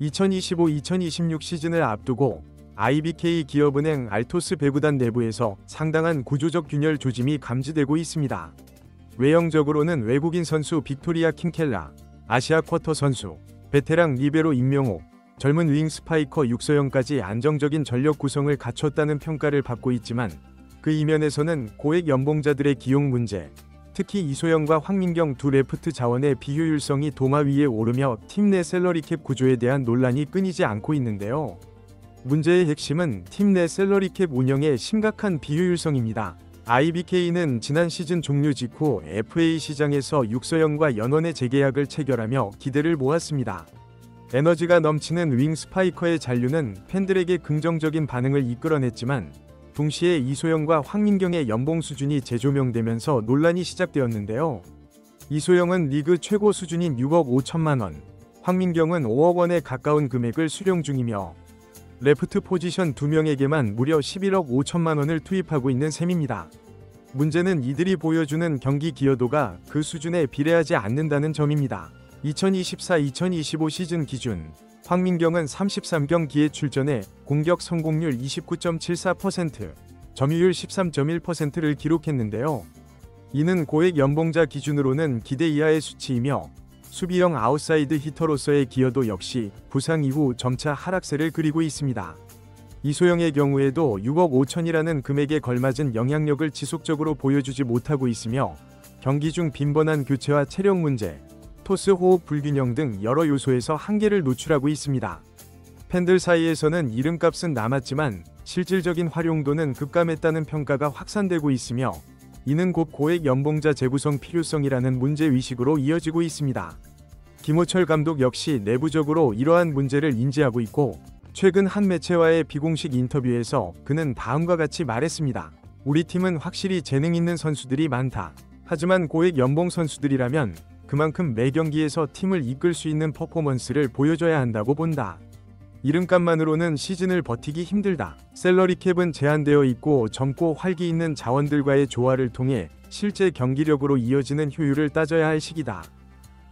2025-2026 시즌을 앞두고 IBK 기업은행 알토스 배구단 내부에서 상당한 구조적 균열 조짐이 감지되고 있습니다. 외형적으로는 외국인 선수 빅토리아 킹켈라, 아시아 쿼터 선수, 베테랑 리베로 임명옥, 젊은 윙 스파이커 육서영까지 안정적인 전력 구성을 갖췄다는 평가를 받고 있지만 그 이면에서는 고액 연봉자들의 기용 문제, 특히 이소영과 황민경 두 레프트 자원의 비효율성이 도마 위에 오르며 팀 내 셀러리캡 구조에 대한 논란이 끊이지 않고 있는데요. 문제의 핵심은 팀 내 셀러리캡 운영의 심각한 비효율성입니다. IBK는 지난 시즌 종료 직후 FA 시장에서 육서영과 연원의 재계약을 체결하며 기대를 모았습니다. 에너지가 넘치는 윙 스파이커의 잔류는 팬들에게 긍정적인 반응을 이끌어냈지만 동시에 이소영과 황민경의 연봉 수준이 재조명되면서 논란이 시작되었는데요. 이소영은 리그 최고 수준인 6억 5천만 원, 황민경은 5억 원에 가까운 금액을 수령 중이며 레프트 포지션 2명에게만 무려 11억 5천만 원을 투입하고 있는 셈입니다. 문제는 이들이 보여주는 경기 기여도가 그 수준에 비례하지 않는다는 점입니다. 2024-2025 시즌 기준 황민경은 33경기에 출전해 공격 성공률 29.74%, 점유율 13.1%를 기록했는데요. 이는 고액 연봉자 기준으로는 기대 이하의 수치이며 수비형 아웃사이드 히터로서의 기여도 역시 부상 이후 점차 하락세를 그리고 있습니다. 이소영의 경우에도 6억 5천이라는 금액에 걸맞은 영향력을 지속적으로 보여주지 못하고 있으며 경기 중 빈번한 교체와 체력 문제, 토스 호흡 불균형 등 여러 요소에서 한계를 노출하고 있습니다. 팬들 사이에서는 이름값은 남았지만 실질적인 활용도는 급감했다는 평가가 확산되고 있으며 이는 곧 고액 연봉자 재구성 필요성이라는 문제의식으로 이어지고 있습니다. 김호철 감독 역시 내부적으로 이러한 문제를 인지하고 있고 최근 한 매체와의 비공식 인터뷰에서 그는 다음과 같이 말했습니다. 우리 팀은 확실히 재능 있는 선수들이 많다. 하지만 고액 연봉 선수들이라면 그만큼 매 경기에서 팀을 이끌 수 있는 퍼포먼스를 보여줘야 한다고 본다. 이름값만으로는 시즌을 버티기 힘들다. 셀러리캡은 제한되어 있고 젊고 활기 있는 자원들과의 조화를 통해 실제 경기력으로 이어지는 효율을 따져야 할 시기다.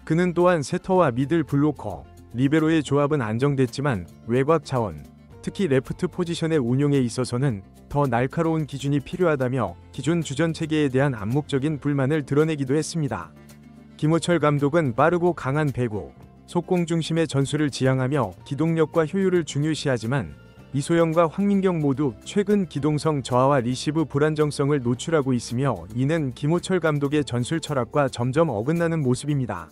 그는 또한 세터와 미들 블로커, 리베로의 조합은 안정됐지만 외곽 자원, 특히 레프트 포지션의 운용에 있어서는 더 날카로운 기준이 필요하다며 기존 주전 체계에 대한 암묵적인 불만을 드러내기도 했습니다. 김호철 감독은 빠르고 강한 배구, 속공 중심의 전술을 지향하며 기동력과 효율을 중요시하지만 이소영과 황민경 모두 최근 기동성 저하와 리시브 불안정성을 노출하고 있으며 이는 김호철 감독의 전술 철학과 점점 어긋나는 모습입니다.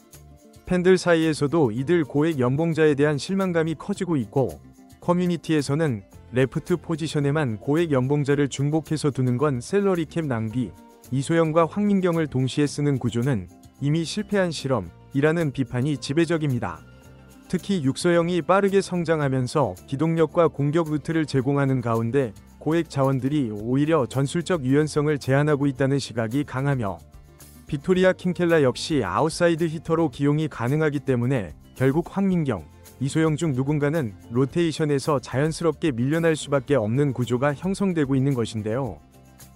팬들 사이에서도 이들 고액 연봉자에 대한 실망감이 커지고 있고 커뮤니티에서는 레프트 포지션에만 고액 연봉자를 중복해서 두는 건 셀러리캡 낭비, 이소영과 황민경을 동시에 쓰는 구조는 이미 실패한 실험이라는 비판이 지배적입니다. 특히 육서영이 빠르게 성장하면서 기동력과 공격 루트를 제공하는 가운데 고액 자원들이 오히려 전술적 유연성을 제한하고 있다는 시각이 강하며 빅토리아 킹켈라 역시 아웃사이드 히터로 기용이 가능하기 때문에 결국 황민경, 이소영 중 누군가는 로테이션에서 자연스럽게 밀려날 수밖에 없는 구조가 형성되고 있는 것인데요.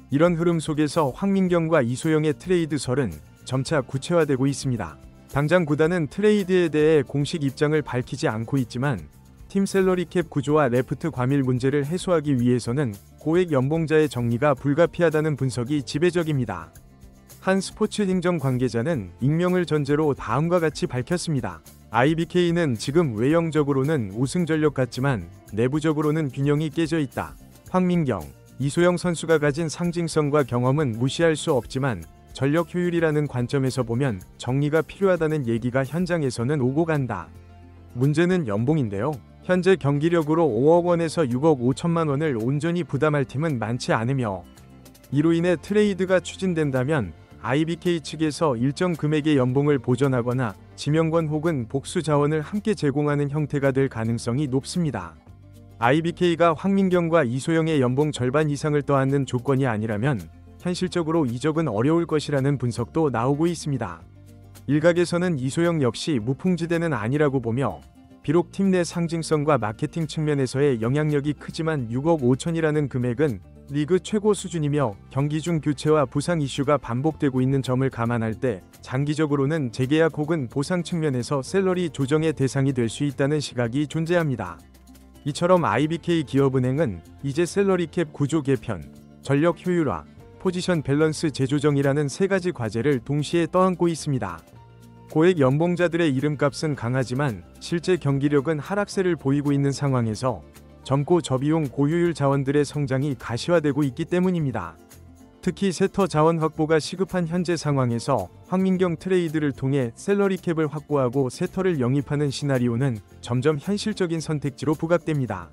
이런 흐름 속에서 황민경과 이소영의 트레이드설은 점차 구체화되고 있습니다. 당장 구단은 트레이드에 대해 공식 입장을 밝히지 않고 있지만 팀 셀러리캡 구조와 레프트 과밀 문제를 해소하기 위해서는 고액 연봉자의 정리가 불가피하다는 분석이 지배적입니다. 한 스포츠 행정 관계자는 익명을 전제로 다음과 같이 밝혔습니다. IBK는 지금 외형적으로는 우승 전력 같지만 내부적으로는 균형이 깨져 있다. 황민경, 이소영 선수가 가진 상징성과 경험은 무시할 수 없지만 전력 효율이라는 관점에서 보면 정리가 필요하다는 얘기가 현장에서는 오고 간다. 문제는 연봉인데요. 현재 경기력으로 5억 원에서 6억 5천만 원을 온전히 부담할 팀은 많지 않으며 이로 인해 트레이드가 추진된다면 IBK 측에서 일정 금액의 연봉을 보전하거나 지명권 혹은 복수 자원을 함께 제공하는 형태가 될 가능성이 높습니다. IBK가 황민경과 이소영의 연봉 절반 이상을 떠안는 조건이 아니라면 현실적으로 이적은 어려울 것이라는 분석도 나오고 있습니다. 일각에서는 이소영 역시 무풍지대는 아니라고 보며 비록 팀 내 상징성과 마케팅 측면에서의 영향력이 크지만 6억 5천이라는 금액은 리그 최고 수준이며 경기 중 교체와 부상 이슈가 반복되고 있는 점을 감안할 때 장기적으로는 재계약 혹은 보상 측면에서 셀러리 조정의 대상이 될 수 있다는 시각이 존재합니다. 이처럼 IBK 기업은행은 이제 셀러리캡 구조 개편, 전력 효율화, 포지션 밸런스 재조정이라는 세 가지 과제를 동시에 떠안고 있습니다. 고액 연봉자들의 이름값은 강하지만 실제 경기력은 하락세를 보이고 있는 상황에서 젊고 저비용 고효율 자원들의 성장이 가시화되고 있기 때문입니다. 특히 세터 자원 확보가 시급한 현재 상황에서 황민경 트레이드를 통해 셀러리캡을 확보하고 세터를 영입하는 시나리오는 점점 현실적인 선택지로 부각됩니다.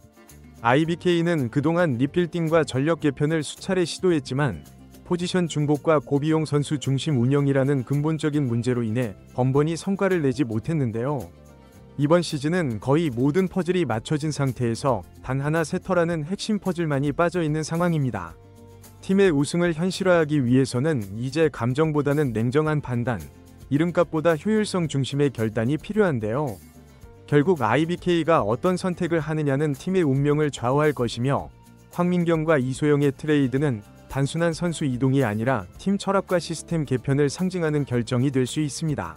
IBK는 그동안 리필딩과 전력 개편을 수차례 시도했지만 포지션 중복과 고비용 선수 중심 운영이라는 근본적인 문제로 인해 번번이 성과를 내지 못했는데요. 이번 시즌은 거의 모든 퍼즐이 맞춰진 상태에서 단 하나 세터라는 핵심 퍼즐만이 빠져있는 상황입니다. 팀의 우승을 현실화하기 위해서는 이제 감정보다는 냉정한 판단, 이름값보다 효율성 중심의 결단이 필요한데요. 결국 IBK가 어떤 선택을 하느냐는 팀의 운명을 좌우할 것이며 황민경과 이소영의 트레이드는 단순한 선수 이동이 아니라 팀 철학과 시스템 개편을 상징하는 결정이 될 수 있습니다.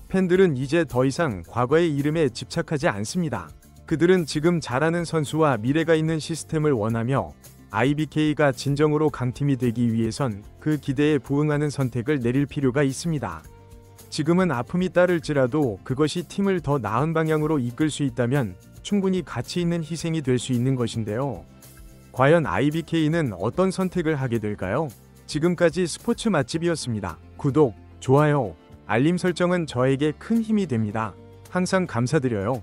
팬들은 이제 더 이상 과거의 이름에 집착하지 않습니다. 그들은 지금 잘하는 선수와 미래가 있는 시스템을 원하며 IBK가 진정으로 강팀이 되기 위해선 그 기대에 부응하는 선택을 내릴 필요가 있습니다. 지금은 아픔이 따를지라도 그것이 팀을 더 나은 방향으로 이끌 수 있다면 충분히 가치 있는 희생이 될 수 있는 것인데요. 과연 IBK는 어떤 선택을 하게 될까요? 지금까지 스포츠 맛집이었습니다. 구독, 좋아요, 알림 설정은 저에게 큰 힘이 됩니다. 항상 감사드려요.